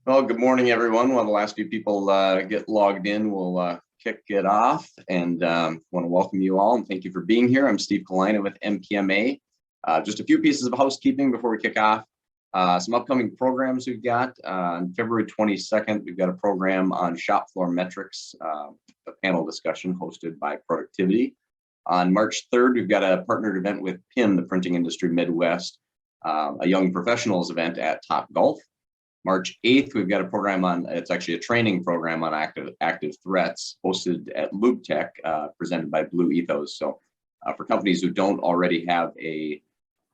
Well, good morning, everyone. While the last few people get logged in, we'll kick it off and want to welcome you all and thank you for being here. I'm Steve Kalina with MPMA. Just a few pieces of housekeeping before we kick off. Some upcoming programs we've got. On February 22nd, we've got a program on shop floor metrics, a panel discussion hosted by Productivity. On March 3rd, we've got a partnered event with PIM, the Printing Industry Midwest, a young professionals event at Top Golf. March 8th, we've got a program on, it's actually a training program on active threats hosted at LoopTech, presented by Blue Ethos. So for companies who don't already have a,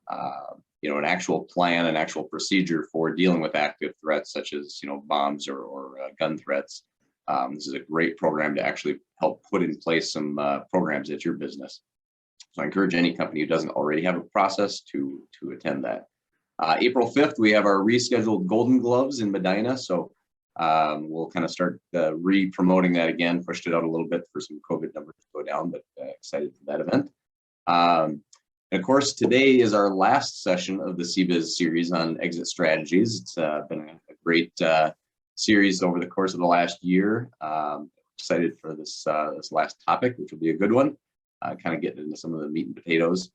an actual plan, an actual procedure for dealing with active threats, such as, bombs or gun threats, this is a great program to actually help put in place some programs at your business. So I encourage any company who doesn't already have a process to attend that. April 5th, we have our rescheduled Golden Gloves in Medina. So we'll kind of start re-promoting that again, pushed it out a little bit for some COVID numbers to go down, but excited for that event. And of course, today is our last session of the CBIZ series on exit strategies. It's been a great series over the course of the last year. Excited for this last topic, which will be a good one. Kind of getting into some of the meat and potatoes.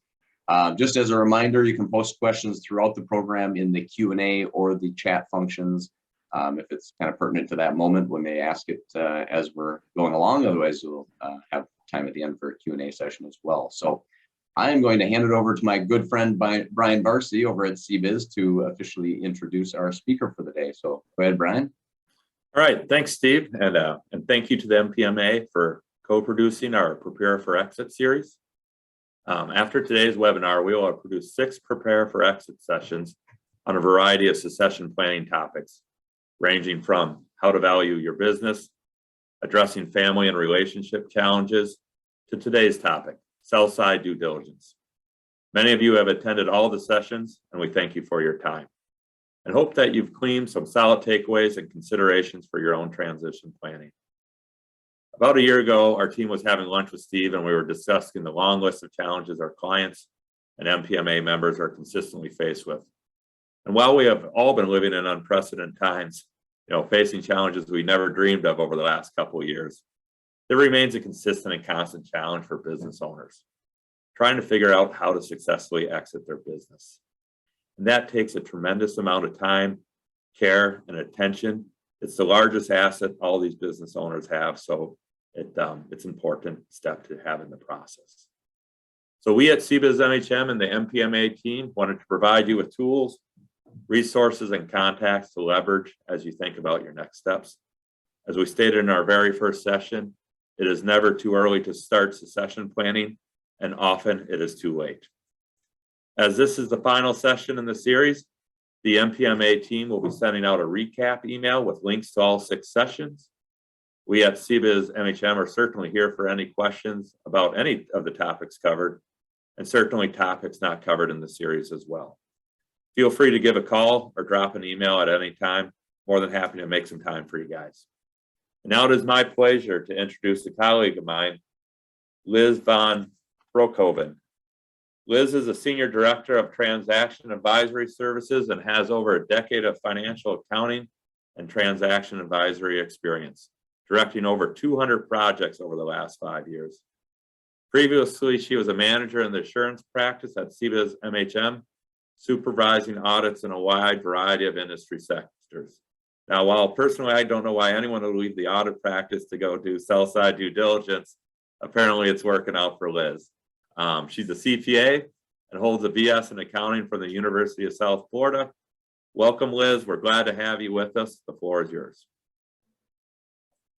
Just as a reminder, you can post questions throughout the program in the Q&A or the chat functions if it's kind of pertinent to that moment when they ask it as we're going along. Otherwise, we'll have time at the end for a Q&A session as well. So I am going to hand it over to my good friend Brian Barcy over at CBIZ to officially introduce our speaker for the day. So go ahead, Brian. All right, thanks, Steve, and thank you to the MPMA for co-producing our Prepare for Exit series. After today's webinar, we will produce 6 Prepare for Exit sessions on a variety of succession planning topics, ranging from how to value your business, addressing family and relationship challenges, to today's topic, sell-side due diligence. Many of you have attended all the sessions, and we thank you for your time, and hope that you've gleaned some solid takeaways and considerations for your own transition planning. About a year ago, our team was having lunch with Steve, and we were discussing the long list of challenges our clients and MPMA members are consistently faced with. And while we have all been living in unprecedented times, facing challenges we never dreamed of over the last couple of years, there remains a consistent and constant challenge for business owners, trying to figure out how to successfully exit their business. And that takes a tremendous amount of time, care, and attention. It's the largest asset all these business owners have, so it's an important step to have in the process. So we at CBIZ MHM and the MPMA team wanted to provide you with tools, resources, and contacts to leverage as you think about your next steps. As we stated in our very first session, it is never too early to start succession planning, and often it is too late. As this is the final session in the series, the MPMA team will be sending out a recap email with links to all 6 sessions. We at CBIZ MHM are certainly here for any questions about any of the topics covered, and certainly topics not covered in the series as well. Feel free to give a call or drop an email at any time. More than happy to make some time for you guys. And now it is my pleasure to introduce a colleague of mine, Liz VanBroekhaven. Liz is a Senior Director of Transaction Advisory Services and has over a decade of financial accounting and transaction advisory experience, directing over 200 projects over the last 5 years. Previously, she was a manager in the assurance practice at CBIZ MHM, supervising audits in a wide variety of industry sectors. Now, while personally I don't know why anyone would leave the audit practice to go do sell-side due diligence, apparently it's working out for Liz. She's a CPA and holds a BS in accounting from the University of South Florida. Welcome, Liz. We're glad to have you with us. The floor is yours.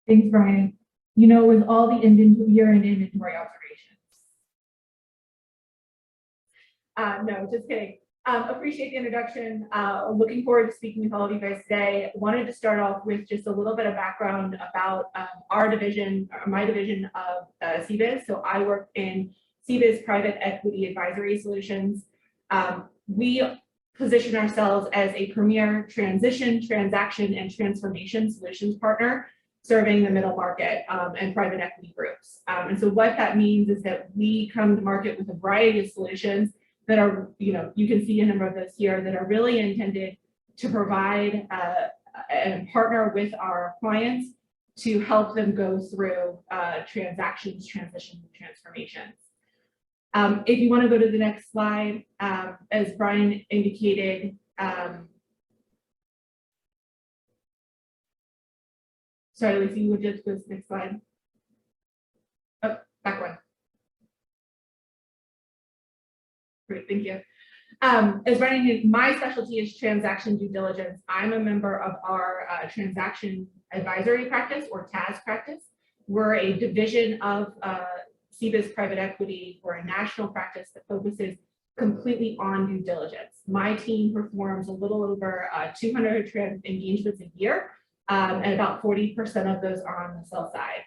Thanks, Brian. With all the year-end inventory observations. No, just kidding. Appreciate the introduction. Looking forward to speaking with all of you guys today. Wanted to start off with just a little bit of background about our division, my division of CBIZ. So I work in CBIZ Private Equity Advisory Solutions. We position ourselves as a premier transition, transaction, and transformation solutions partner serving the middle market and private equity groups. And so what that means is that we come to market with a variety of solutions that are, you can see a number of those here, that are really intended to provide and partner with our clients to help them go through transactions, transitions, and transformations. If you want to go to the next slide, as Brian indicated, sorry, Lisa, you would just go to the next slide. Oh, back one. Great, thank you. As Brian indicated, my specialty is transaction due diligence. I'm a member of our transaction advisory practice, or TAS practice. We're a division of CBIZ Private Equity. We're a national practice that focuses completely on due diligence. My team performs a little over 200 engagements a year, and about 40% of those are on the sell side.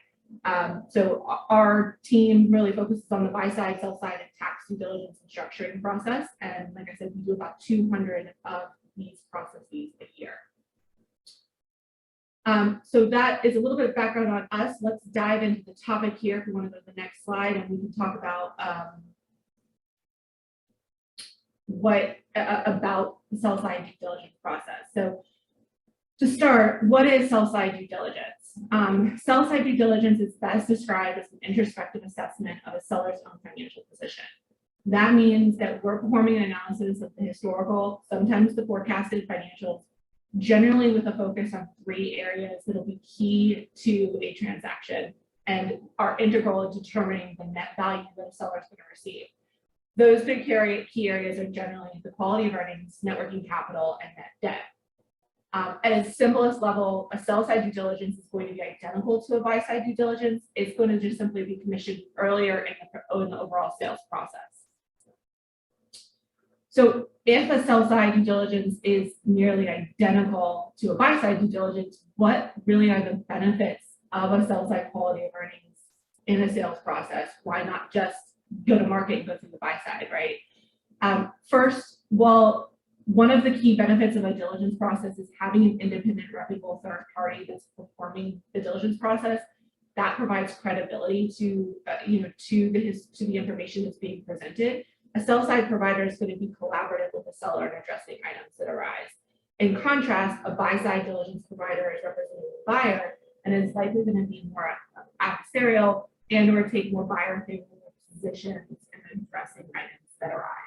So our team really focuses on the buy side, sell side, and tax due diligence and structuring process. And like I said, we do about 200 of these processes a year. So that is a little bit of background on us. Let's dive into the topic here. If we want to go to the next slide, and we can talk about about the sell side due diligence process. So to start, what is sell side due diligence? Sell side due diligence is best described as an introspective assessment of a seller's own financial position. That means that we're performing an analysis of the historical, sometimes the forecasted financials, generally with a focus on 3 areas that will be key to a transaction and are integral in determining the net value that a seller is going to receive. Those 3 key areas are generally the quality of earnings, net working capital, and net debt. At its simplest level, a sell-side due diligence is going to be identical to a buy-side due diligence. It's going to just simply be commissioned earlier in the overall sales process. So if a sell-side due diligence is nearly identical to a buy-side due diligence, what really are the benefits of a sell-side quality of earnings in a sales process? Why not just go to market and go through the buy-side, right? First, well, one of the key benefits of a diligence process is having an independent, reputable third party that's performing the diligence process. That provides credibility to the information that's being presented. A sell-side provider is going to be collaborative with the seller in addressing items that arise. In contrast, a buy-side diligence provider is representing the buyer and is likely going to be more adversarial and or take more buyer-favorable positions in addressing items that arise.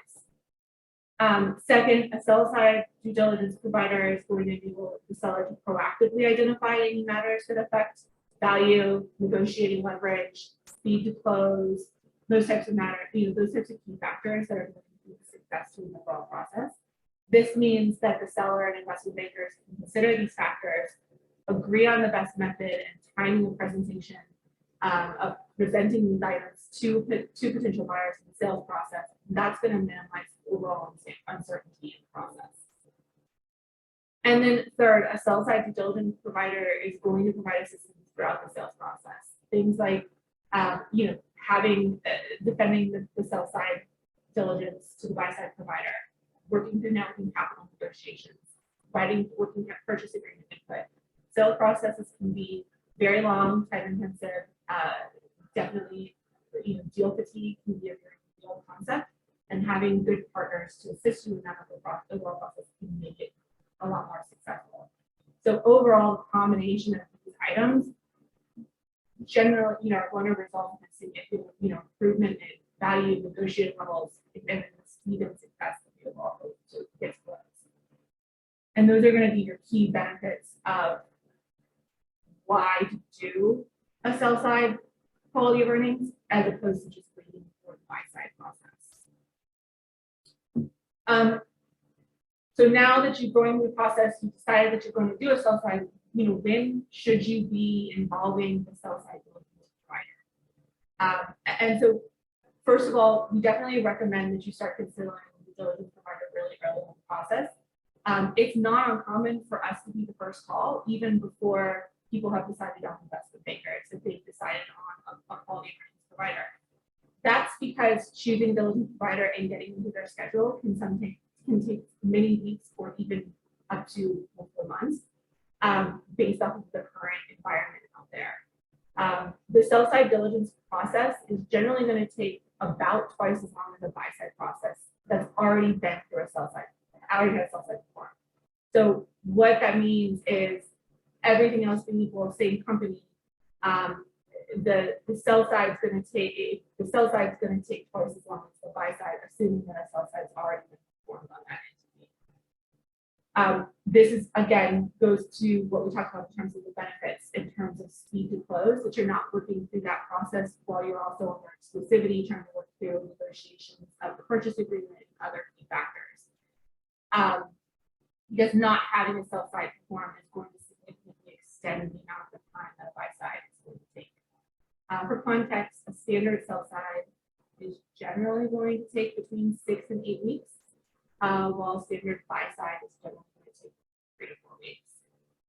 Second, a sell-side due diligence provider is going to enable the seller to proactively identify any matters that affect value, negotiating leverage, speed to close, those types of matters, those types of key factors that are going to be success to the overall process. This means that the seller and investment bankers can consider these factors, agree on the best method and timing of presentation of presenting these items to potential buyers in the sales process. That's going to minimize overall uncertainty in the process. And then third, a sell-side due diligence provider is going to provide assistance throughout the sales process. Things like, defending the sell-side diligence to the buy-side provider, working through networking capital negotiations, providing working purchase agreement input. Sales processes can be very long, time-intensive. Definitely, deal fatigue can be a very real concept, and having good partners to assist you in that overall process can make it a lot more successful. So overall, the combination of these items generally, are going to result in a significant, improvement in value, negotiating levels, and the speed and success of the overall gets closed. And those are going to be your key benefits of why to do a sell side quality of earnings as opposed to just waiting for the buy side process. So now that you're going through the process, you decided that you're going to do a sell side, when should you be involving the sell side diligence provider? And so, first of all, we definitely recommend that you start considering the diligence provider really early in the process. It's not uncommon for us to be the first call, even before people have decided on investment bankers, if they've decided on a quality earnings provider. That's because choosing a diligence provider and getting into their schedule can take many weeks or even up to multiple months, based off of the current environment out there. The sell side diligence process is generally going to take about twice as long as a buy side process that's already been through a sell side, already had a sell side before. So what that means is everything else being equal, same company, the sell side is going to take twice as long as the buy side, assuming that a sell side is already been performed on that entity. This is again goes to what we talked about in terms of the benefits, in terms of speed to close, that you're not working through that process while you're also under exclusivity, trying to work through negotiations of the purchase agreement and other key factors. Because not having a sell side perform is going to significantly extend the amount of time that a buy side is going to take. For context, a standard sell side is generally going to take between 6 and 8 weeks, while standard buy side is generally going to take 3 to 4 weeks.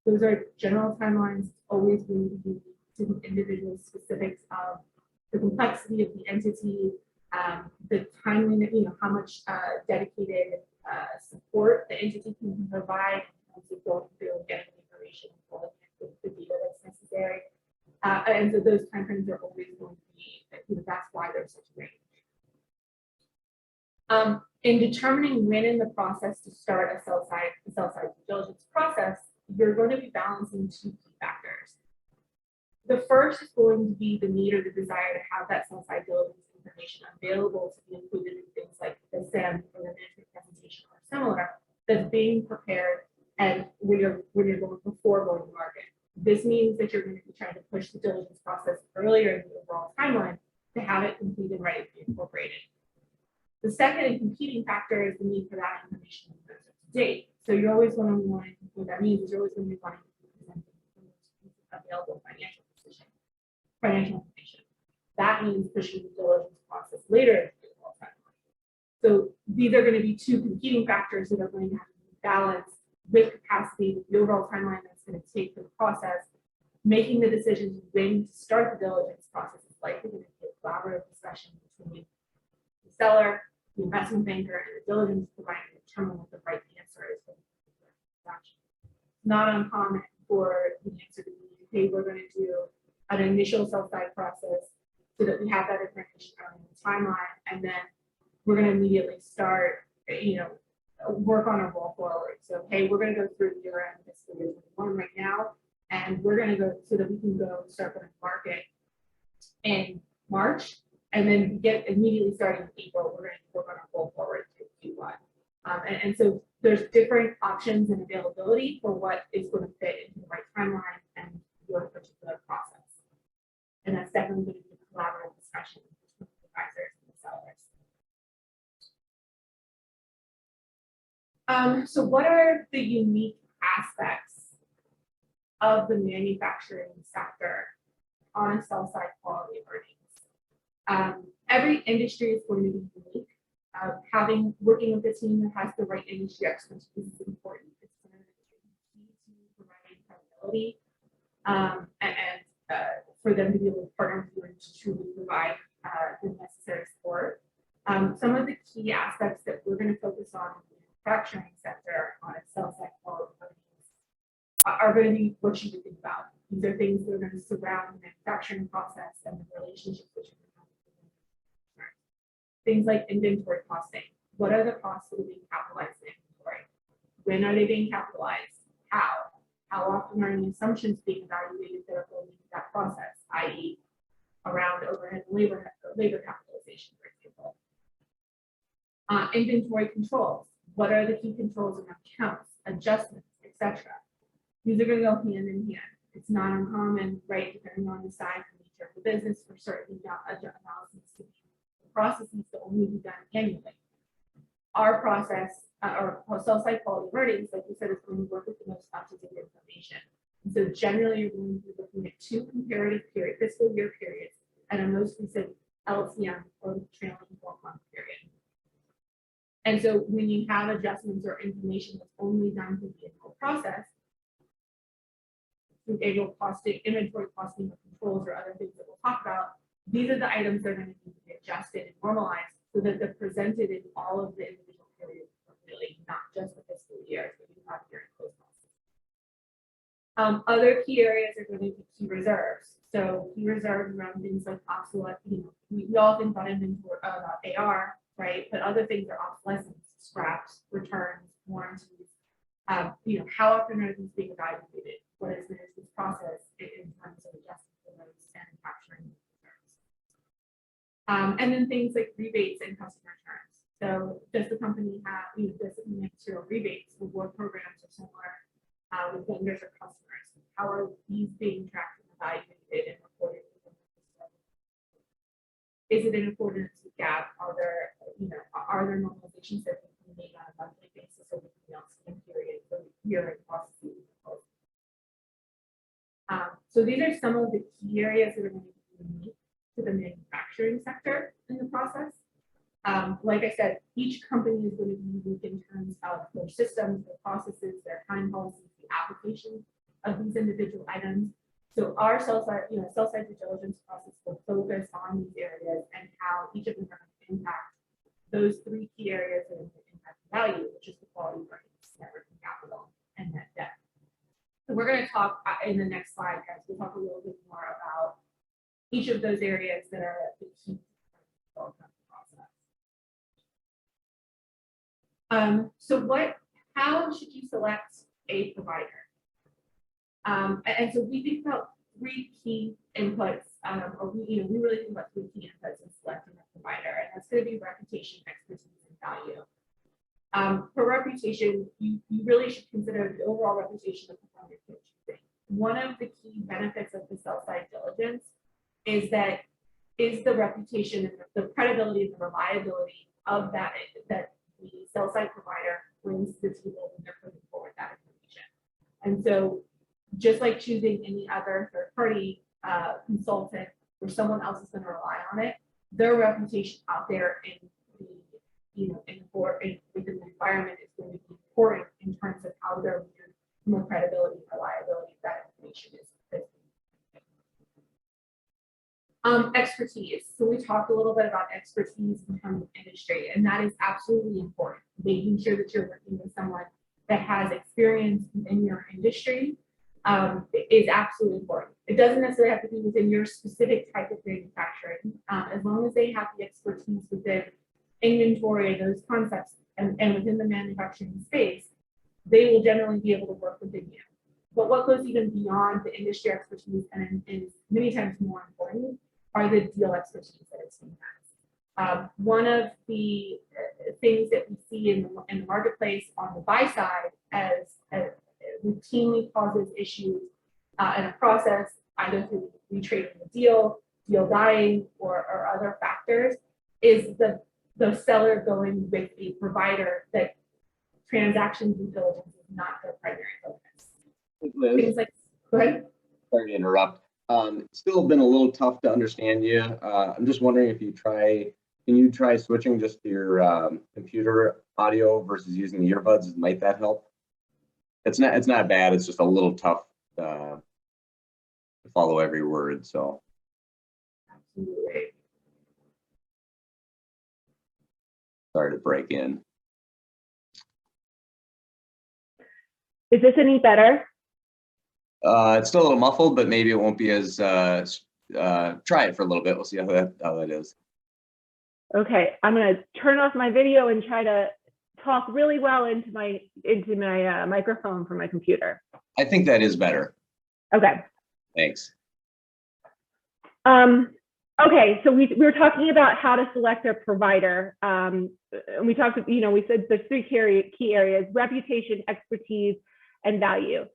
Those are general timelines. It's always going to be to the individual specifics of the complexity of the entity, the time limit, how much dedicated support the entity can provide in terms of going through and getting information and pulling the data that's necessary. And so those timeframes are always going to be, that's why there's such a range. In determining when in the process to start a sell side due diligence process, you're going to be balancing 2 key factors. The first is going to be the need or the desire to have that sell side diligence information available to be included in things like the SIM or the management presentation or similar that's being prepared and when you're going before going to market. This means that you're going to be trying to push the diligence process earlier in the overall timeline to have it completed right to be incorporated. The second and competing factor is the need for that information to be up to date. So you're always going to want, what that means is you're always going to be wanting to present available financial information. That means pushing the diligence process later in the overall timeline. So these are going to be 2 competing factors that are going to have to be balanced with capacity, with the overall timeline that's going to take for the process. Making the decisions when to start the diligence process is likely going to be a collaborative discussion between the seller, the investment banker, and the diligence provider to determine what the right answer is for the transaction. Not uncommon for the answer to be, hey, we're going to do an initial sell-side process so that we have that information early in the timeline, and then we're going to immediately start, work on a roll forward. So, hey, we're going to go through year-end fiscal year 21 right now, and we're going to go so that we can go start going to market in March, and then get immediately starting in April, we're going to work on a roll forward to Q1. And so there's different options and availability for what is going to fit into the right timeline and your particular process. And that's definitely going to be a collaborative discussion between the advisors and the sellers. So what are the unique aspects of the manufacturing sector on sell-side quality of earnings? Every industry is going to be unique. Working with a team that has the right industry expertise is important. It's going to be key to providing credibility and for them to be able to partner with you and to truly provide the necessary support. Some of the key aspects that we're going to focus on in the manufacturing sector on a sell-side quality of earnings are going to be what you would think about. These are things that are going to surround the manufacturing process and the relationships that you're going to have with the manufacturer. Things like inventory costing. What are the costs that are being capitalized in inventory? When are they being capitalized? How? How often are any assumptions being evaluated that are going into that process, i.e. around overhead and labor capitalization, for example. Inventory controls. What are the key controls around counts, adjustments, etc.? These are going to go hand in hand. It's not uncommon, right, depending on the size and nature of the business, for certain analysis to be the processes to only be done annually. Our process, or sell-side quality earnings, like we said, is going to work with the most up-to-date information. And so generally, you're going to be looking at 2 comparative fiscal year periods and a most recent LTM or trailing 12-month period. And so when you have adjustments or information that's only done through the annual process, through annual costing, inventory costing, or controls, or other things that we'll talk about, these are the items that are going to need to be adjusted and normalized so that they're presented in all of the individual periods, really, not just the fiscal years that you have here in close process. Other key areas are going to be key reserves. So key reserves around things like obsolete, we all think about inventory, about AR, right? But other things are obsolescence, scraps, returns, warranties, How often are these being evaluated? What is this process in terms of adjusting for those and capturing concerns? And then things like rebates and customer terms. So does the company have, does it make material rebates, reward programs or similar with vendors or customers? How are these being tracked and evaluated and reported? Is it in accordance with GAAP? Are there normalizations that can be made on a monthly basis or anything else in period for year-end processes? So these are some of the key areas that are going to be unique to the manufacturing sector in the process. Like I said, each company is going to be unique in terms of their systems, their processes, their time policies, the application of these individual items. So our sell-side due diligence process will focus on these areas and how each of them are going to impact those three key areas that are going to impact value, which is the quality of earnings, net working capital, and net debt. So we're going to talk in the next slide, guys. We'll talk a little bit more about each of those areas that are the key process. How should you select a provider? And so we think about three key inputs, we really think about three key inputs in selecting a provider, and that's going to be reputation, expertise, and value. For reputation, you really should consider the overall reputation of the firm you're choosing. One of the key benefits of the sell-side diligence is the reputation and the credibility and the reliability of that the sell-side provider brings to the table when they're putting forward that information. And so just like choosing any other third-party consultant where someone else is going to rely on it, their reputation out there within the environment is going to be important in terms of how they're viewed from a credibility and reliability of that information is. Expertise. So we talked a little bit about expertise in terms of industry, and that is absolutely important. Making sure that you're working with someone that has experience in your industry is absolutely important. It doesn't necessarily have to be within your specific type of manufacturing, as long as they have the expertise within inventory, those concepts, and within the manufacturing space, they will generally be able to work within you. But what goes even beyond the industry expertise and is many times more important are the deal expertise that a team has. One of the things that we see in the marketplace on the buy side as routinely causes issues in a process, either through retrading the deal dying, or other factors, is the seller going with a provider that transaction due diligence is not their primary focus. Liz, things like, go ahead. Sorry to interrupt. It's still been a little tough to understand you. I'm just wondering if can you try switching just to your computer audio versus using the earbuds? Might that help? It's not bad. It's just a little tough to follow every word. So. Absolutely. Sorry to break in. Is this any better? It's still a little muffled, but maybe it won't be as, try it for a little bit. We'll see how that is. Okay, I'm gonna turn off my video and try to talk really well into my microphone from my computer. I think that is better. Okay. Thanks. Okay, so we were talking about how to select a provider. And we talked, we said the three key areas: reputation, expertise, and value.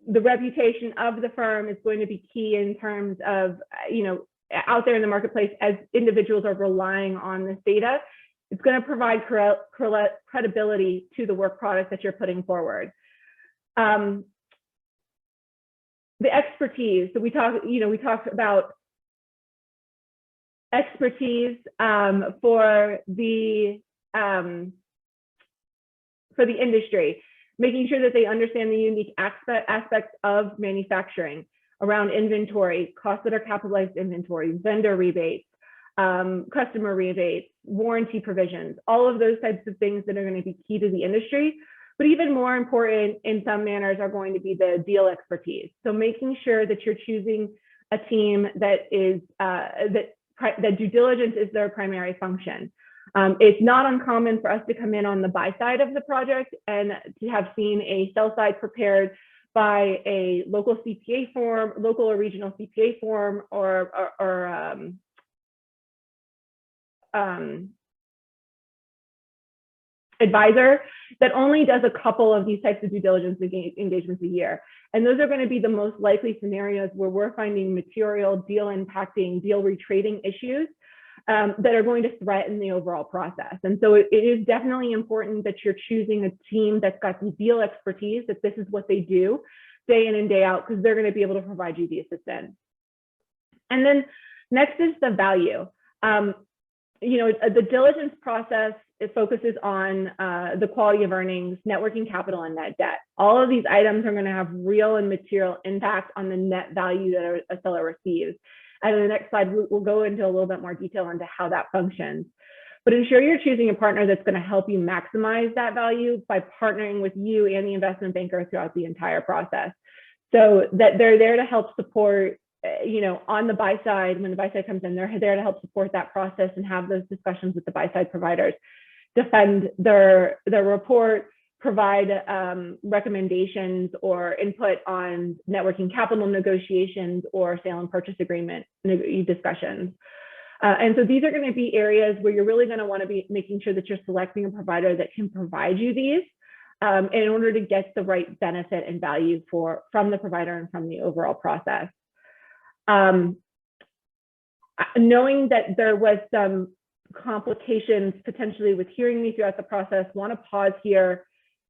The reputation of the firm is going to be key in terms of, out there in the marketplace as individuals are relying on this data. It's going to provide credibility to the work product that you're putting forward. The expertise. So we talked about expertise for the industry, making sure that they understand the unique aspects of manufacturing around inventory, costs that are capitalized inventory, vendor rebates, customer rebates, warranty provisions, all of those types of things that are going to be key to the industry. But even more important in some manners are going to be the deal expertise. So making sure that you're choosing a team that is that due diligence is their primary function. It's not uncommon for us to come in on the buy side of the project and to have seen a sell side prepared by a local CPA firm, local or regional CPA firm, or advisor that only does a couple of these types of due diligence engagements a year. And those are going to be the most likely scenarios where we're finding material deal impacting, deal retrading issues that are going to threaten the overall process. And so it is definitely important that you're choosing a team that's got the deal expertise, that this is what they do day in and day out, because they're going to be able to provide you the assistance. And then next is the value. The diligence process, it focuses on the quality of earnings, net working capital, and net debt. All of these items are going to have real and material impact on the net value that a seller receives. And in the next slide, we'll go into a little bit more detail into how that functions. But ensure you're choosing a partner that's going to help you maximize that value by partnering with you and the investment banker throughout the entire process. So that they're there to help support, on the buy side, when the buy side comes in, they're there to help support that process and have those discussions with the buy side providers, defend their report, provide recommendations or input on net working capital negotiations or sale and purchase agreement discussions. And so these are going to be areas where you're really going to want to be making sure that you're selecting a provider that can provide you these in order to get the right benefit and value from the provider and from the overall process. Knowing that there was some complications potentially with hearing me throughout the process, want to pause here.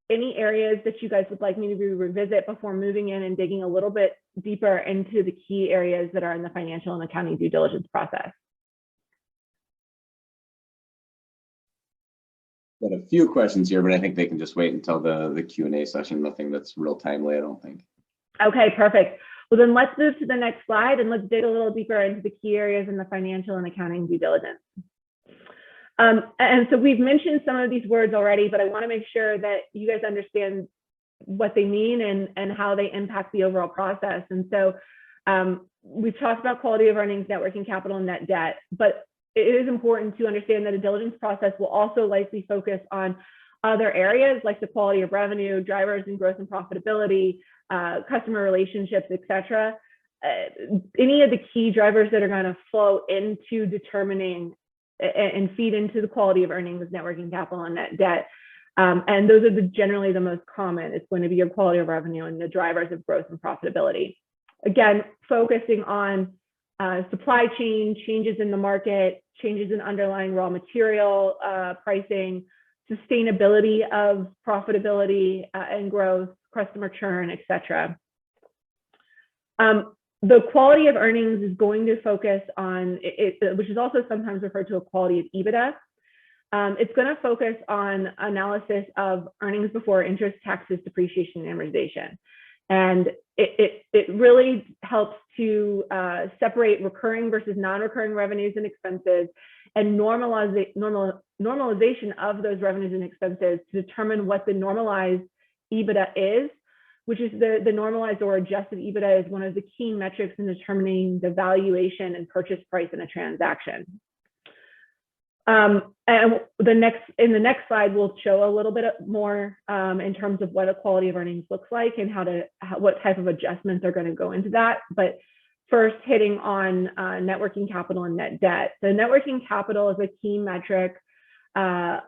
Any areas that you guys would like me to revisit before moving in and digging a little bit deeper into the key areas that are in the financial and accounting due diligence process? Got a few questions here, but I think they can just wait until the Q&A session. Nothing that's real timely, I don't think. Okay, perfect. Well, then let's move to the next slide and let's dig a little deeper into the key areas in the financial and accounting due diligence. And so we've mentioned some of these words already, but I want to make sure that you guys understand what they mean and how they impact the overall process. And so we've talked about quality of earnings, net working capital, and net debt, but it is important to understand that a diligence process will also likely focus on other areas like the quality of revenue, drivers and growth and profitability, customer relationships, et cetera. Any of the key drivers that are going to flow into determining and feed into the quality of earnings, net working capital, and net debt. And those are generally the most common. It's going to be your quality of revenue and the drivers of growth and profitability. Again, focusing on supply chain, changes in the market, changes in underlying raw material pricing, sustainability of profitability and growth, customer churn, et cetera. The quality of earnings is going to focus on, which is also sometimes referred to as quality of EBITDA. It's going to focus on analysis of earnings before interest, taxes, depreciation, and amortization. And it really helps to separate recurring versus non-recurring revenues and expenses and normalization of those revenues and expenses to determine what the normalized EBITDA is, which is the normalized or adjusted EBITDA is one of the key metrics in determining the valuation and purchase price in a transaction. And in the next slide, we'll show a little bit more in terms of what a quality of earnings looks like and what type of adjustments are going to go into that. But first, hitting on net working capital and net debt. So net working capital is a key metric of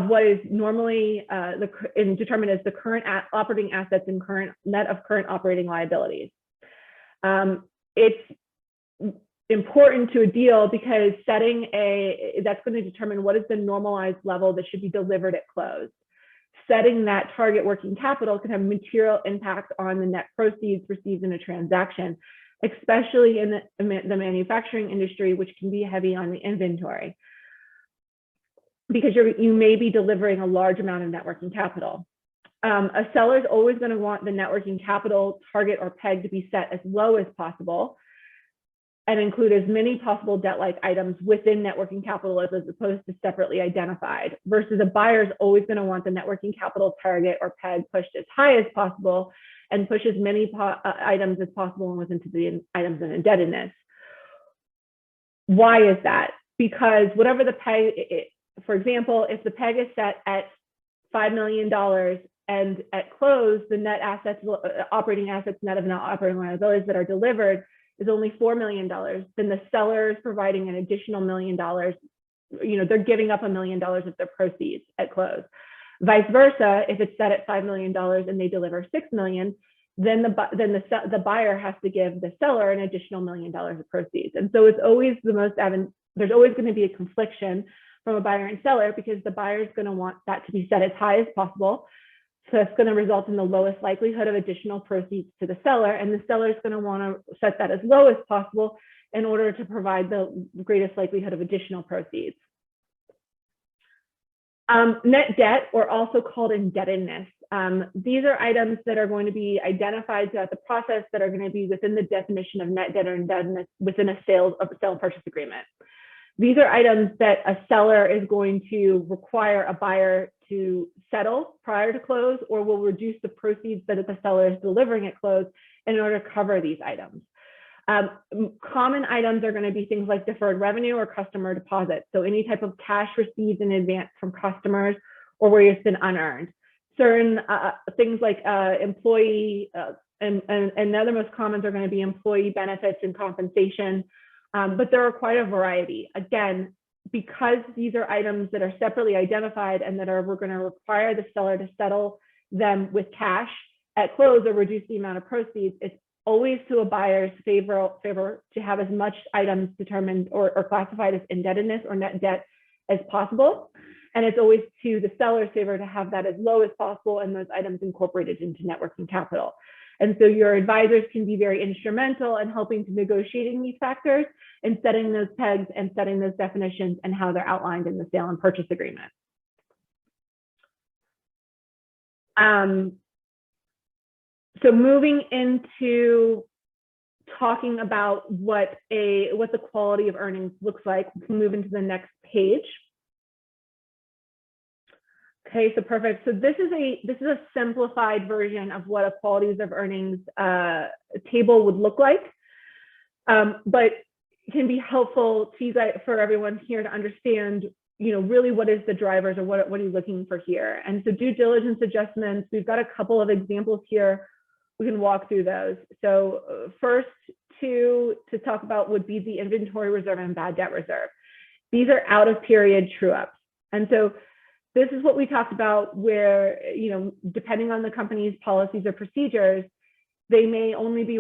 what is normally determined as the current operating assets and net of current operating liabilities. It's important to a deal because that's going to determine what is the normalized level that should be delivered at close. Setting that target working capital can have material impact on the net proceeds received in a transaction, especially in the manufacturing industry, which can be heavy on the inventory, because you may be delivering a large amount of net working capital. A seller is always going to want the net working capital target or peg to be set as low as possible and include as many possible debt-like items within net working capital as opposed to separately identified, versus a buyer is always going to want the net working capital target or peg pushed as high as possible and push as many items as possible and within the items in indebtedness. Why is that? because whatever the peg, for example, if the peg is set at $5 million and at close, the net assets, operating assets net of non-operating liabilities that are delivered is only $4 million, then the seller is providing an additional $1 million. They're giving up $1 million of their proceeds at close. Vice versa, if it's set at $5 million and they deliver $6 million, then the buyer has to give the seller an additional $1 million of proceeds. And so it's always there's always going to be a confliction from a buyer and seller, because the buyer is going to want that to be set as high as possible. So it's going to result in the lowest likelihood of additional proceeds to the seller, and the seller is going to want to set that as low as possible in order to provide the greatest likelihood of additional proceeds. Net debt, or also called indebtedness. These are items that are going to be identified throughout the process that are going to be within the definition of net debt or indebtedness within a sale and purchase agreement. These are items that a seller is going to require a buyer to settle prior to close, or will reduce the proceeds that the seller is delivering at close in order to cover these items. Common items are going to be things like deferred revenue or customer deposits. So any type of cash received in advance from customers or where it's been unearned. Certain things like employee and the other most common are going to be employee benefits and compensation. But there are quite a variety. Again, because these are items that are separately identified and that we're going to require the seller to settle them with cash at close or reduce the amount of proceeds, it's always to a buyer's favor to have as much items determined or classified as indebtedness or net debt as possible. And it's always to the seller's favor to have that as low as possible and those items incorporated into net working capital. And so your advisors can be very instrumental in helping to negotiating these factors and setting those pegs and setting those definitions and how they're outlined in the sale and purchase agreement. So moving into talking about what the quality of earnings looks like, we can move into the next page. Okay, so perfect. So this is a simplified version of what a qualities of earnings table would look like, but it can be helpful to you guys, for everyone here, to understand, really what is the drivers, or what are you looking for here. And so due diligence adjustments, we've got a couple of examples here. We can walk through those. So first to talk about would be the inventory reserve and bad debt reserve. These are out of period true ups. And so this is what we talked about, where, depending on the company's policies or procedures, they may only be,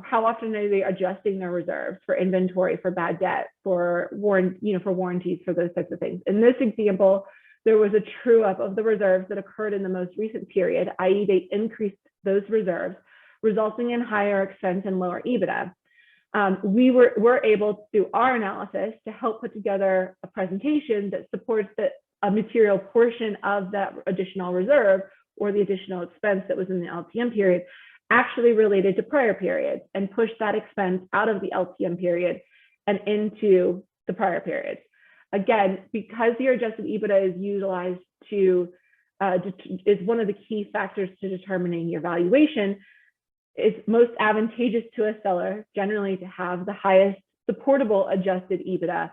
how often are they adjusting their reserves for inventory, for bad debt, for warranties, for those types of things. In this example, there was a true up of the reserves that occurred in the most recent period, i.e. they increased those reserves, resulting in higher expense and lower EBITDA. We were able, through our analysis, to help put together a presentation that supports that a material portion of that additional reserve or the additional expense that was in the LTM period actually related to prior periods, and pushed that expense out of the LTM period and into the prior periods. Again, because your adjusted EBITDA is utilized is one of the key factors to determining your valuation, it's most advantageous to a seller generally to have the highest supportable adjusted EBITDA.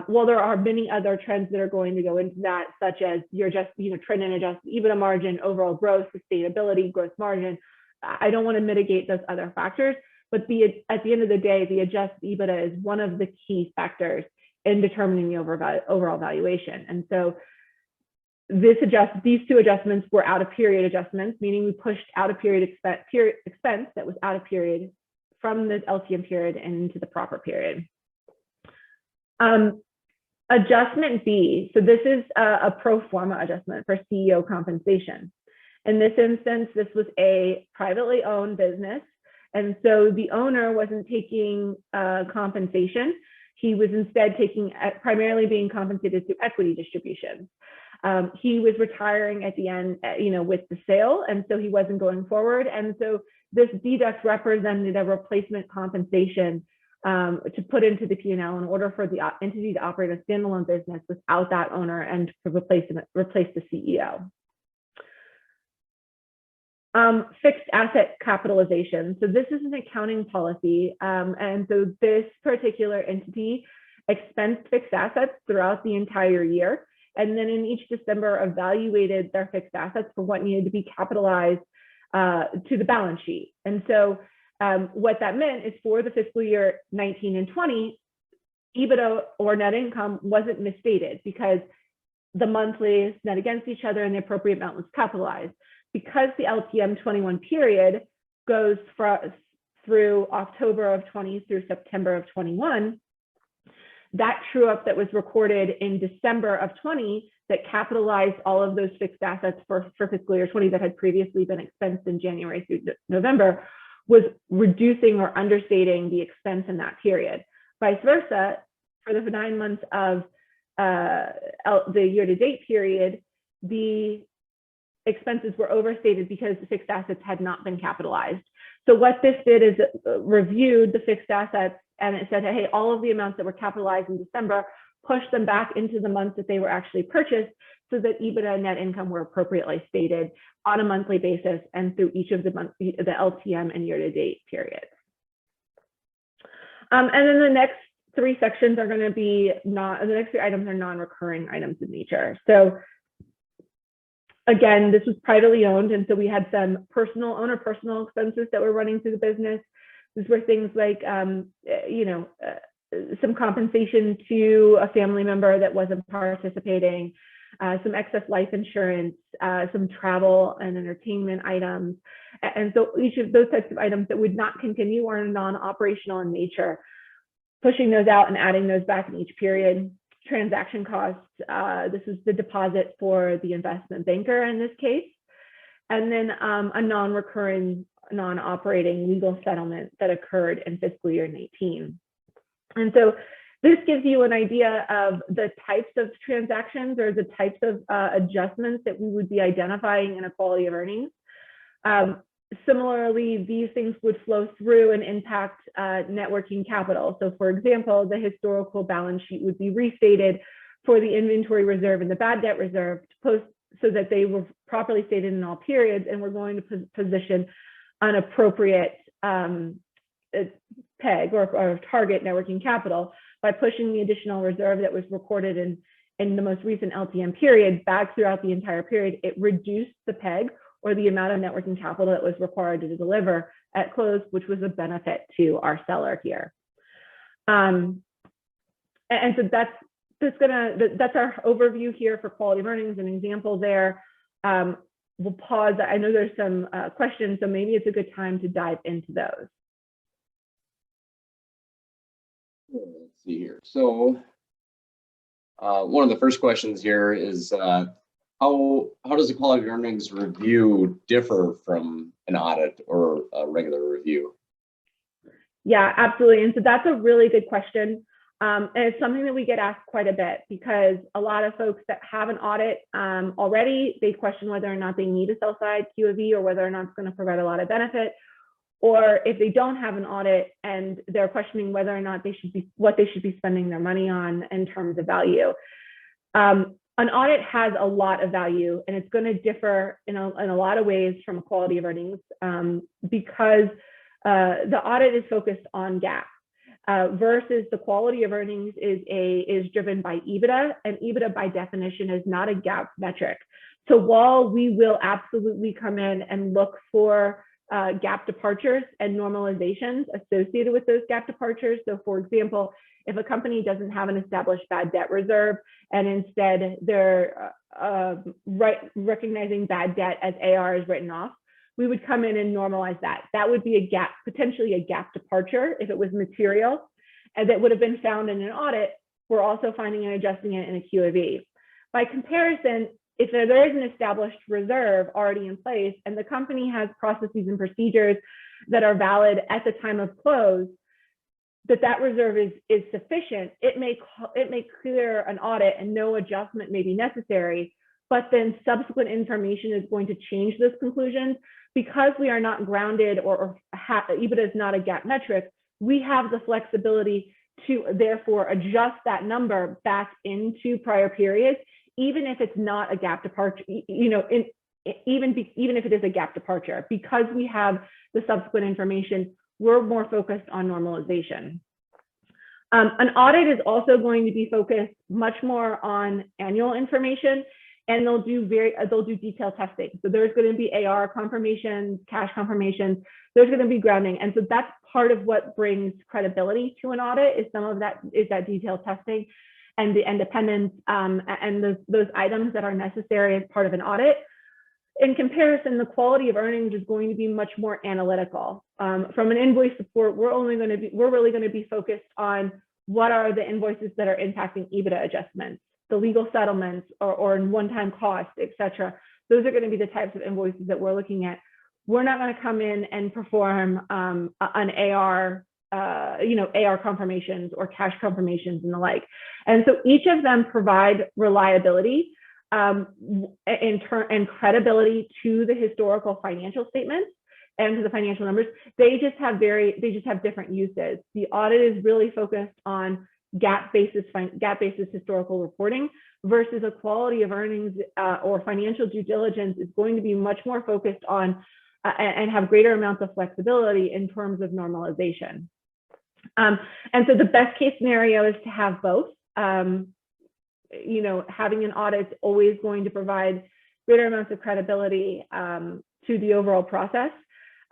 While there are many other trends that are going to go into that, such as your trend and adjusted EBITDA margin, overall growth, sustainability, gross margin. I don't want to mitigate those other factors, but at the end of the day, the adjusted EBITDA is one of the key factors in determining the overall valuation. And so these two adjustments were out of period adjustments, meaning we pushed out of period expense that was out of period from the LTM period and into the proper period. Adjustment B, so this is a pro forma adjustment for CEO compensation. In this instance, this was a privately owned business, and so the owner wasn't taking compensation. He was instead primarily being compensated through equity distributions. He was retiring at the end, with the sale, and so he wasn't going forward. And so this deduct represented a replacement compensation to put into the P&L in order for the entity to operate a standalone business without that owner and to replace the CEO. Fixed asset capitalization. So this is an accounting policy. And so this particular entity expensed fixed assets throughout the entire year, and then in each December evaluated their fixed assets for what needed to be capitalized to the balance sheet. And so what that meant is for the fiscal year 19 and 20, EBITDA or net income wasn't misstated because the monthlies net against each other and the appropriate amount was capitalized. Because the LTM 21 period goes through October of 20 through September of 21, that true up that was recorded in December of 20 that capitalized all of those fixed assets for fiscal year 20 that had previously been expensed in January through November was reducing or understating the expense in that period. Vice versa, for the 9 months of the year-to-date period, the expenses were overstated because the fixed assets had not been capitalized. So what this did is it reviewed the fixed assets and it said, hey, all of the amounts that were capitalized in December, push them back into the months that they were actually purchased so that EBITDA and net income were appropriately stated on a monthly basis and through each of the months, the LTM and year-to-date periods. And then the next three sections are going to be the next three items are non-recurring items in nature. So again, this was privately owned, and so we had some personal expenses that were running through the business. These were things like, some compensation to a family member that wasn't participating, some excess life insurance, some travel and entertainment items. And so each of those types of items that would not continue are non-operational in nature, pushing those out and adding those back in each period. Transaction costs, this is the deposit for the investment banker in this case. And then a non-recurring, non-operating legal settlement that occurred in fiscal year 19. And so this gives you an idea of the types of transactions or the types of adjustments that we would be identifying in a quality of earnings. Similarly, these things would flow through and impact net working capital. So for example, the historical balance sheet would be restated for the inventory reserve and the bad debt reserve so that they were properly stated in all periods, and we're going to position an appropriate peg or target net working capital by pushing the additional reserve that was recorded in the most recent LTM period back throughout the entire period. It reduced the peg or the amount of net working capital that was required to deliver at close, which was a benefit to our seller here. And so that's our overview here for quality of earnings, an example there. We'll pause. I know there's some questions, so maybe it's a good time to dive into those. Let's see here. So one of the first questions here is how does the quality of earnings review differ from an audit or a regular review? Yeah, absolutely. And so that's a really good question. And it's something that we get asked quite a bit because a lot of folks that have an audit already, they question whether or not they need a sell-side QOV or whether or not it's going to provide a lot of benefit. Or if they don't have an audit and they're questioning whether or not what they should be spending their money on in terms of value. An audit has a lot of value, and it's going to differ in a lot of ways from a quality of earnings because the audit is focused on GAAP versus the quality of earnings is driven by EBITDA, and EBITDA by definition is not a GAAP metric. So while we will absolutely come in and look for GAAP departures and normalizations associated with those GAAP departures. So for example, if a company doesn't have an established bad debt reserve and instead they're recognizing bad debt as AR is written off, we would come in and normalize that. That would be a GAAP, potentially a GAAP departure if it was material, and that would have been found in an audit. We're also finding and adjusting it in a QOV. By comparison, if there is an established reserve already in place and the company has processes and procedures that are valid at the time of close, that reserve is sufficient, it may clear an audit and no adjustment may be necessary, but then subsequent information is going to change those conclusions. Because we are not grounded or EBITDA is not a GAAP metric, we have the flexibility to therefore adjust that number back into prior periods, even if it's not a GAAP departure, even if it is a GAAP departure, because we have the subsequent information, we're more focused on normalization. An audit is also going to be focused much more on annual information, and they'll do detailed testing. So there's going to be AR confirmations, cash confirmations. There's going to be grounding, and so that's part of what brings credibility to an audit. Is some of that detailed testing and the independence and those items that are necessary as part of an audit. In comparison, the quality of earnings is going to be much more analytical. From an invoice support, we're really going to be focused on what are the invoices that are impacting EBITDA adjustments, the legal settlements, or one-time costs, et cetera. Those are going to be the types of invoices that we're looking at. We're not going to come in and perform an AR, AR confirmations or cash confirmations and the like. And so each of them provide reliability and credibility to the historical financial statements and to the financial numbers. They just have different uses. The audit is really focused on GAAP basis historical reporting, versus a quality of earnings or financial due diligence is going to be much more focused on and have greater amounts of flexibility in terms of normalization. And so the best case scenario is to have both. Having an audit is always going to provide greater amounts of credibility to the overall process,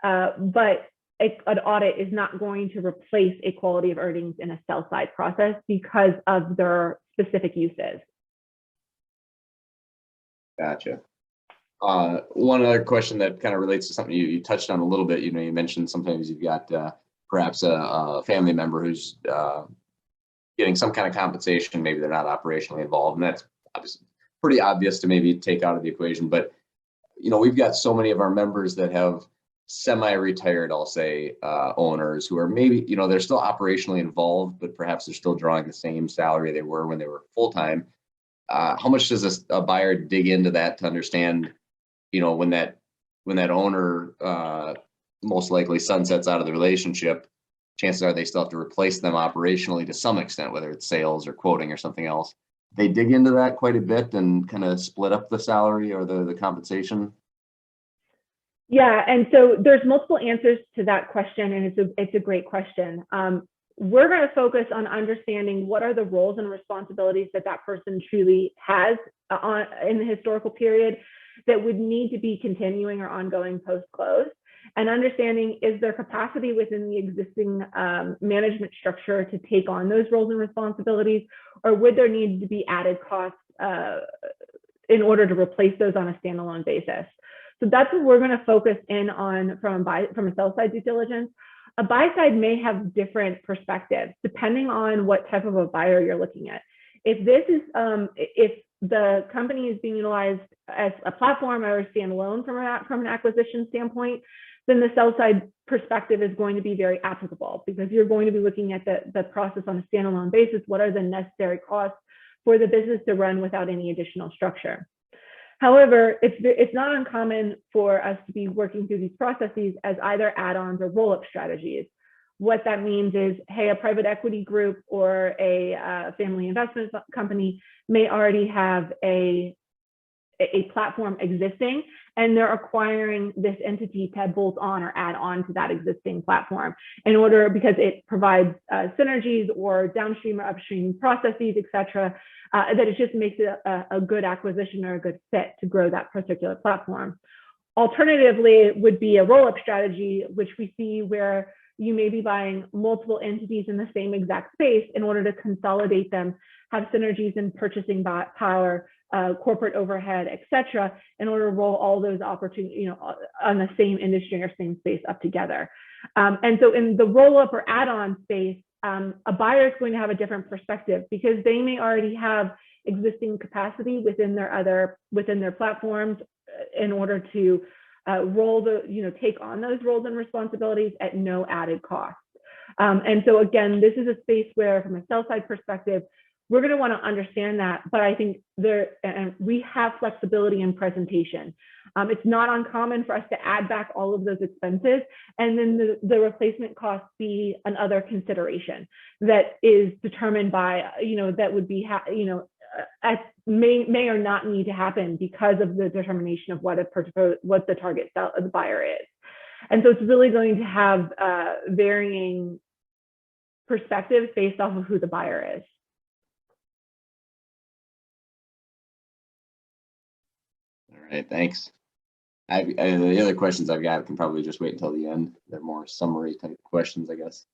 but an audit is not going to replace a quality of earnings in a sell side process because of their specific uses. Gotcha. One other question that kind of relates to something you touched on a little bit. You mentioned sometimes you've got perhaps a family member who's getting some kind of compensation. Maybe they're not operationally involved, and that's obviously pretty obvious to maybe take out of the equation. But we've got so many of our members that have semi-retired, I'll say, owners who are maybe they're still operationally involved, but perhaps they're still drawing the same salary they were when they were full-time. How much does a buyer dig into that to understand, when that owner most likely sunsets out of the relationship, chances are they still have to replace them operationally to some extent, whether it's sales or quoting or something else. They dig into that quite a bit and kind of split up the salary or the compensation. Yeah, and so there's multiple answers to that question, and it's a great question. We're going to focus on understanding what are the roles and responsibilities that person truly has in the historical period that would need to be continuing or ongoing post-close, and understanding is there capacity within the existing management structure to take on those roles and responsibilities, or would there need to be added costs in order to replace those on a standalone basis? So that's what we're going to focus in on from a sell side due diligence. A buy side may have different perspectives depending on what type of a buyer you're looking at. If the company is being utilized as a platform or a standalone from an acquisition standpoint, then the sell side perspective is going to be very applicable, because you're going to be looking at the process on a standalone basis. What are the necessary costs for the business to run without any additional structure? However, it's not uncommon for us to be working through these processes as either add-ons or roll-up strategies. What that means is, hey, a private equity group or a family investment company may already have a platform existing, and they're acquiring this entity to bolt on or add on to that existing platform because it provides synergies or downstream or upstream processes, et cetera, that it just makes it a good acquisition or a good fit to grow that particular platform. Alternatively, it would be a roll-up strategy, which we see where you may be buying multiple entities in the same exact space in order to consolidate them, have synergies in purchasing power, corporate overhead, et cetera, in order to roll all those opportunities, on the same industry or same space up together. And so in the roll-up or add-on space, a buyer is going to have a different perspective, because they may already have existing capacity within their platforms in order to take on those roles and responsibilities at no added cost. And so again, this is a space where, from a sell side perspective, we're going to want to understand that, but I think we have flexibility in presentation. It's not uncommon for us to add back all of those expenses, and then the replacement costs be another consideration that is determined by, that would be, may or not need to happen because of the determination of what the target the buyer is. And so it's really going to have varying perspectives based off of who the buyer is. All right, thanks. The other questions I've got can probably just wait until the end. They're more summary type questions, I guess.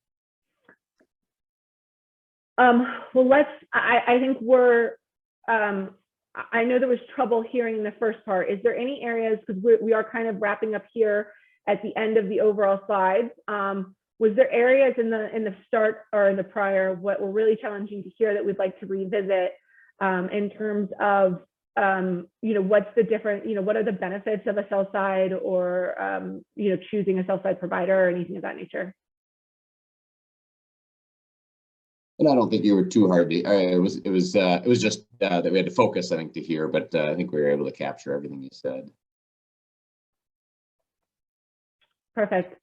Well, I think I know there was trouble hearing the first part. Is there any areas, because we are kind of wrapping up here at the end of the overall slides. Was there areas in the start or in the prior what were really challenging to hear that we'd like to revisit in terms of what's the different, what are the benefits of a sell side or choosing a sell side provider or anything of that nature? And I don't think you were too hard to. It was just that we had to focus, I think, to hear. But I think we were able to capture everything you said. Perfect.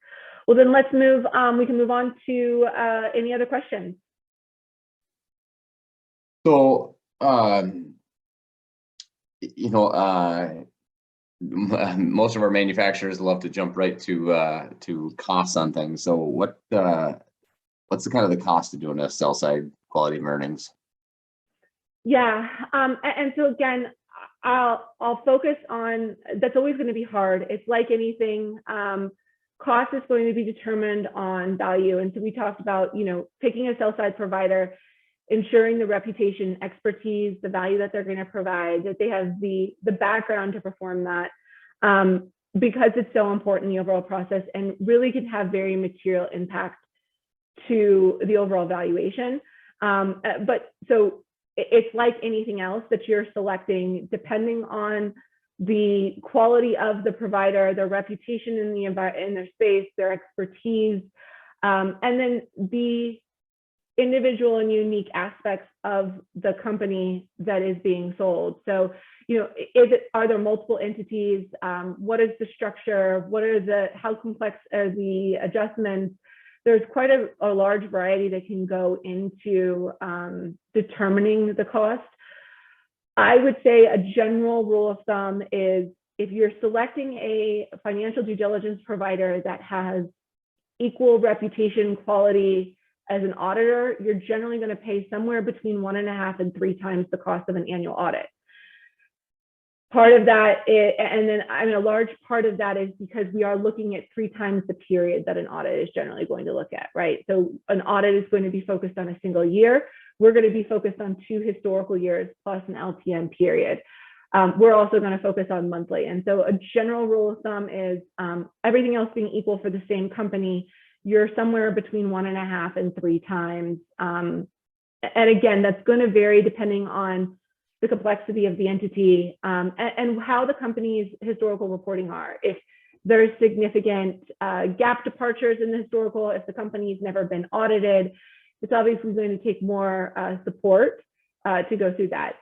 Well, then let's move. We can move on to any other questions. So, most of our manufacturers love to jump right to costs on things. So, what's the kind of the cost of doing a sell side quality of earnings? Yeah, and so again, I'll focus on, that's always going to be hard. It's like anything, cost is going to be determined on value. And so we talked about, picking a sell side provider, ensuring the reputation, expertise, the value that they're going to provide, that they have the background to perform that, because it's so important in the overall process and really can have very material impact to the overall valuation. But so it's like anything else that you're selecting, depending on the quality of the provider, their reputation in their space, their expertise, and then the individual and unique aspects of the company that is being sold. So, are there multiple entities? What is the structure? How complex are the adjustments? There's quite a large variety that can go into determining the cost. I would say a general rule of thumb is if you're selecting a financial due diligence provider that has equal reputation quality as an auditor, you're generally going to pay somewhere between 1.5 and 3 times the cost of an annual audit. Part of that is, and then a large part of that is because we are looking at 3 times the period that an audit is generally going to look at, right? So an audit is going to be focused on a single year. We're going to be focused on 2 historical years plus an LTM period. We're also going to focus on monthly. And so a general rule of thumb is everything else being equal for the same company, you're somewhere between 1.5 and 3 times. And again, that's going to vary depending on the complexity of the entity and how the company's historical reporting are. If there's significant gap departures in the historical, if the company's never been audited, it's obviously going to take more support to go through that.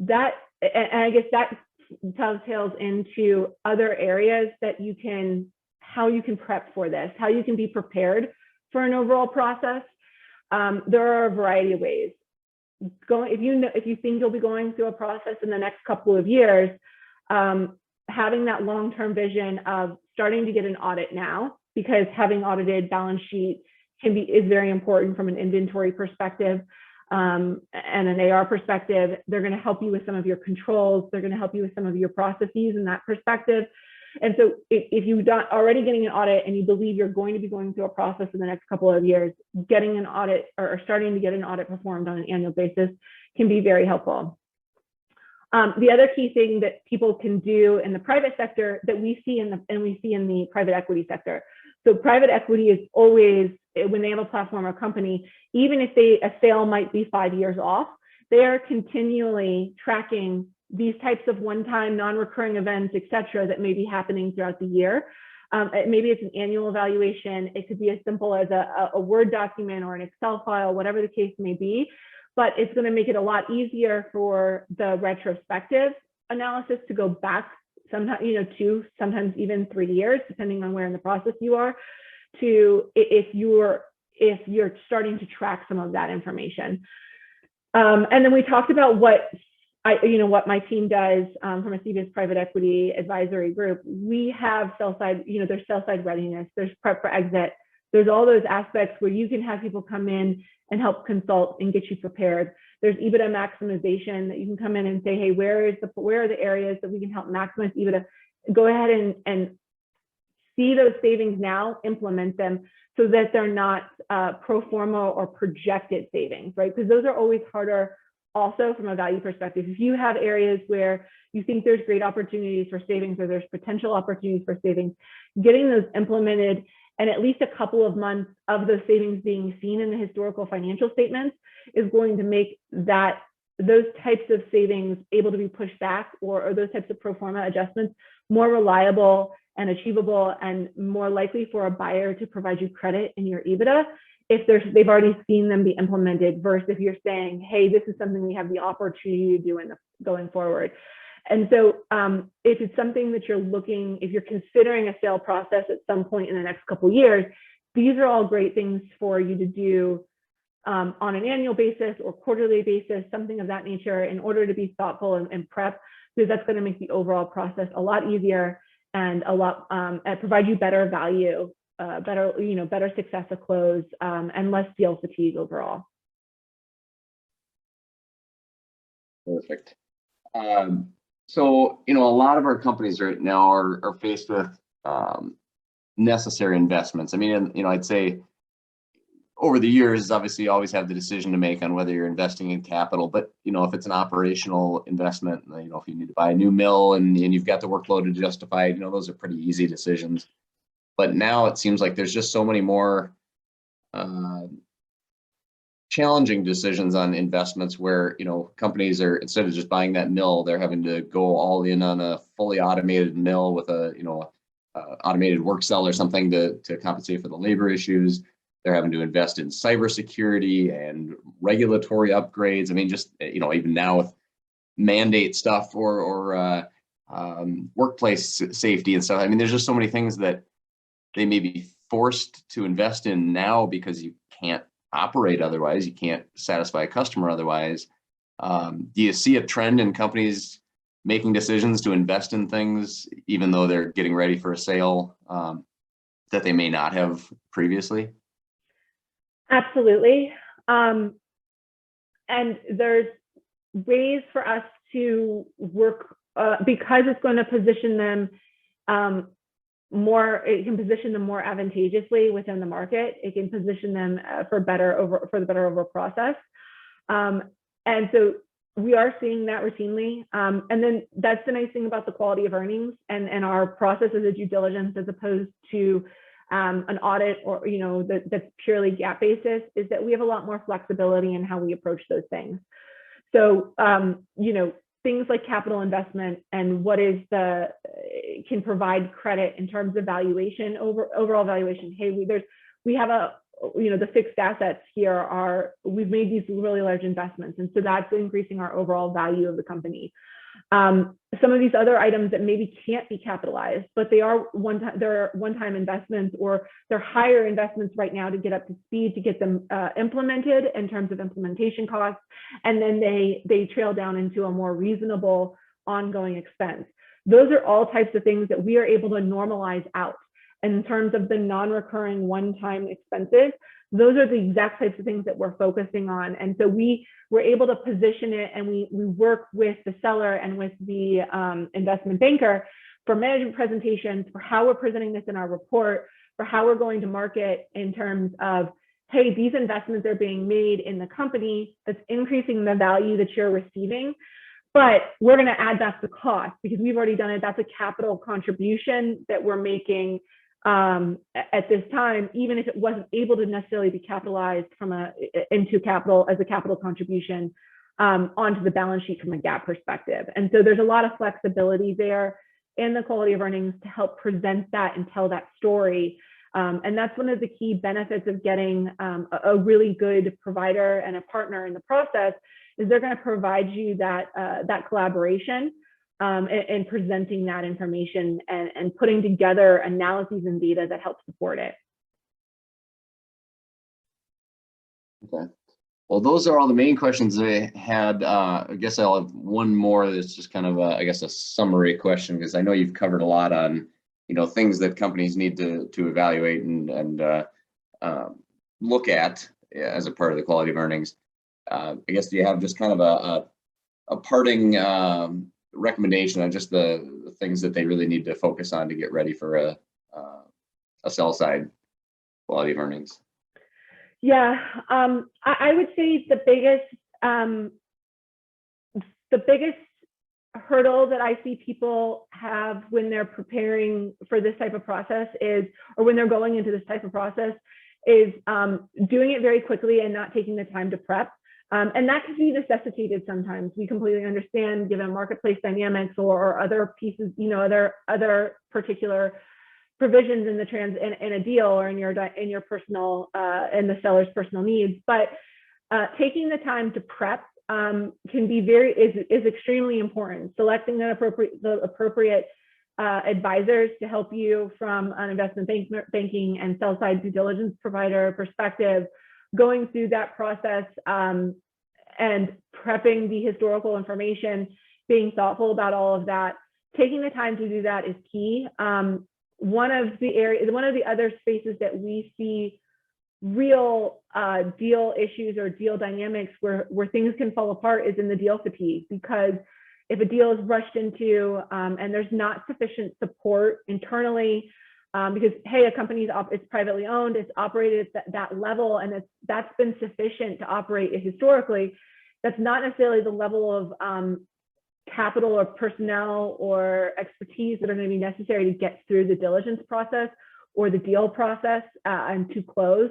And I guess that dovetails into other areas that how you can prep for this, how you can be prepared for an overall process. There are a variety of ways. If you think you'll be going through a process in the next couple of years, having that long-term vision of starting to get an audit now, because having audited balance sheet is very important from an inventory perspective and an AR perspective. They're going to help you with some of your controls. They're going to help you with some of your processes in that perspective. And so if you're not already getting an audit and you believe you're going to be going through a process in the next couple of years, getting an audit or starting to get an audit performed on an annual basis can be very helpful. The other key thing that people can do in the private sector that we see in the private equity sector. So private equity is always, when they have a platform or company, even if a sale might be 5 years off, they are continually tracking these types of one-time non-recurring events, et cetera, that may be happening throughout the year. Maybe it's an annual evaluation. It could be as simple as a Word document or an Excel file, whatever the case may be, but it's going to make it a lot easier for the retrospective analysis to go back sometimes, 2, sometimes even 3 years, depending on where in the process you are, to if you're starting to track some of that information. And then we talked about what my team does from a CBIZ private equity advisory group. We have sell-side, there's sell-side readiness, there's prep for exit, There's all those aspects where you can have people come in and help consult and get you prepared. There's EBITDA maximization that you can come in and say, hey, where are the areas that we can help maximize EBITDA? Go ahead and see those savings now, implement them so that they're not pro forma or projected savings, right? Because those are always harder also from a value perspective. If you have areas where you think there's great opportunities for savings or there's potential opportunities for savings, getting those implemented and at least a couple of months of those savings being seen in the historical financial statements is going to make those types of savings able to be pushed back, or those types of pro forma adjustments more reliable and achievable and more likely for a buyer to provide you credit in your EBITDA if they've already seen them be implemented, versus if you're saying, hey, this is something we have the opportunity to do going forward. And so if it's something that if you're considering a sale process at some point in the next couple of years, these are all great things for you to do on an annual basis or quarterly basis, something of that nature, in order to be thoughtful and prep, because that's going to make the overall process a lot easier and provide you better value, better success at close, and less deal fatigue overall. Perfect. So, a lot of our companies right now are faced with necessary investments. I mean, I'd say over the years, obviously you always have the decision to make on whether you're investing in capital, but, if it's an operational investment, if you need to buy a new mill and you've got the workload to justify it, those are pretty easy decisions. But now it seems like there's just so many more challenging decisions on investments where, companies are, instead of just buying that mill, they're having to go all in on a fully automated mill with a automated work cell or something to compensate for the labor issues. They're having to invest in cybersecurity and regulatory upgrades. I mean, just, even now with mandate stuff or workplace safety and stuff. I mean, there's just so many things that they may be forced to invest in now because you can't operate otherwise, you can't satisfy a customer otherwise. Do you see a trend in companies making decisions to invest in things even though they're getting ready for a sale that they may not have previously? Absolutely. And there's ways for us to work because it's going to position them it can position them more advantageously within the market. It can position them for the better overall process. And so we are seeing that routinely. And then that's the nice thing about the quality of earnings and our process as a due diligence, as opposed to an audit or, that's purely GAAP basis, is that we have a lot more flexibility in how we approach those things. So, things like capital investment and can provide credit in terms of valuation, overall valuation. Hey, we have the fixed assets here we've made these really large investments. And so that's increasing our overall value of the company. Some of these other items that maybe can't be capitalized, but they're one-time investments, or they're higher investments right now to get up to speed, to get them implemented in terms of implementation costs. And then they trail down into a more reasonable ongoing expense. Those are all types of things that we are able to normalize out. In terms of the non-recurring one-time expenses, those are the exact types of things that we're focusing on. And so we're able to position it, and we work with the seller and with the investment banker for management presentations, for how we're presenting this in our report, for how we're going to market in terms of, hey, these investments are being made in the company that's increasing the value that you're receiving, but we're going to add back the cost because we've already done it. That's a capital contribution that we're making at this time, even if it wasn't able to necessarily be capitalized into capital as a capital contribution onto the balance sheet from a GAAP perspective. And so there's a lot of flexibility there in the quality of earnings to help present that and tell that story. And that's one of the key benefits of getting a really good provider and a partner in the process, is they're going to provide you that collaboration and presenting that information and putting together analyses and data that help support it. Okay. Well, those are all the main questions I had. I guess I'll have one more that's just kind of, a summary question, because I know you've covered a lot on, things that companies need to evaluate and look at as a part of the quality of earnings. I guess, do you have just kind of a parting recommendation on just the things that they really need to focus on to get ready for a sell side quality of earnings? Yeah, I would say the biggest hurdle that I see people have when they're preparing for this type of process is, or when they're going into this type of process, is doing it very quickly and not taking the time to prep. And that can be necessitated sometimes. We completely understand, given marketplace dynamics or other pieces, other particular provisions in the in a deal or in your personal in the seller's personal needs. But taking the time to prep can be is extremely important. Selecting the appropriate advisors to help you from an investment banking and sell side due diligence provider perspective, going through that process and prepping the historical information, being thoughtful about all of that. Taking the time to do that is key. One of the other spaces that we see real deal issues or deal dynamics where things can fall apart is in the deal fatigue, because if a deal is rushed into and there's not sufficient support internally, because hey, a company it's privately owned, it's operated at that level, and that's been sufficient to operate it historically. That's not necessarily the level of capital or personnel or expertise that are going to be necessary to get through the diligence process or the deal process and to close,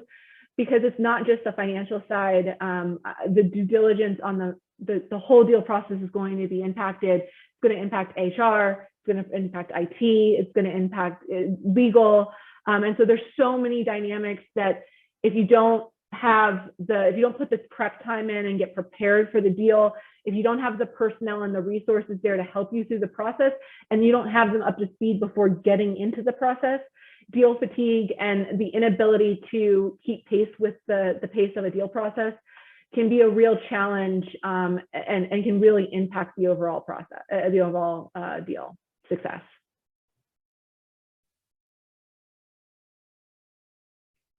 because it's not just the financial side. The due diligence on the whole deal process is going to be impacted. It's going to impact HR, it's going to impact IT, it's going to impact legal. And so there's so many dynamics that if you don't put the prep time in and get prepared for the deal, if you don't have the personnel and the resources there to help you through the process, and you don't have them up to speed before getting into the process, deal fatigue and the inability to keep pace with the pace of a deal process can be a real challenge and can really impact the overall process, the overall deal success.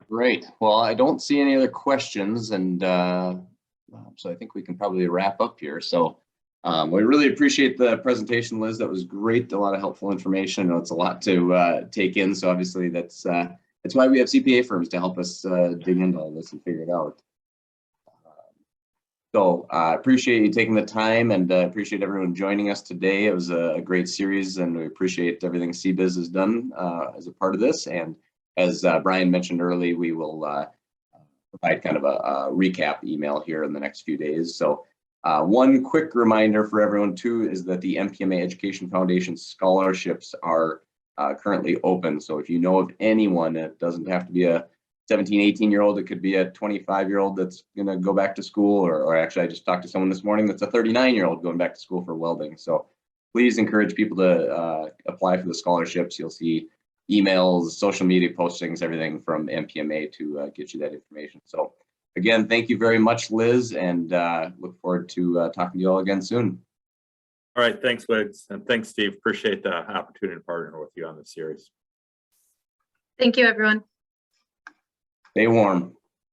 Great. Well, I don't see any other questions, and so I think we can probably wrap up here. So we really appreciate the presentation, Liz. That was great. A lot of helpful information. I know it's a lot to take in. So obviously that's why we have CPA firms to help us dig into all this and figure it out. So I appreciate you taking the time, and appreciate everyone joining us today. It was a great series, and we appreciate everything CBIZ has done as a part of this. And as Brian mentioned early, we will provide kind of a recap email here in the next few days. So one quick reminder for everyone too is that the MPMA Education Foundation scholarships are currently open. So if you know of anyone, it doesn't have to be a 17, 18-year-old, it could be a 25-year-old that's going to go back to school, or actually I just talked to someone this morning that's a 39-year-old going back to school for welding. So please encourage people to apply for the scholarships. You'll see emails, social media postings, everything from MPMA to get you that information. So again, thank you very much, Liz, and look forward to talking to you all again soon. All right, thanks, Wiggs, and thanks, Steve. Appreciate the opportunity to partner with you on this series. Thank you, everyone. Stay warm.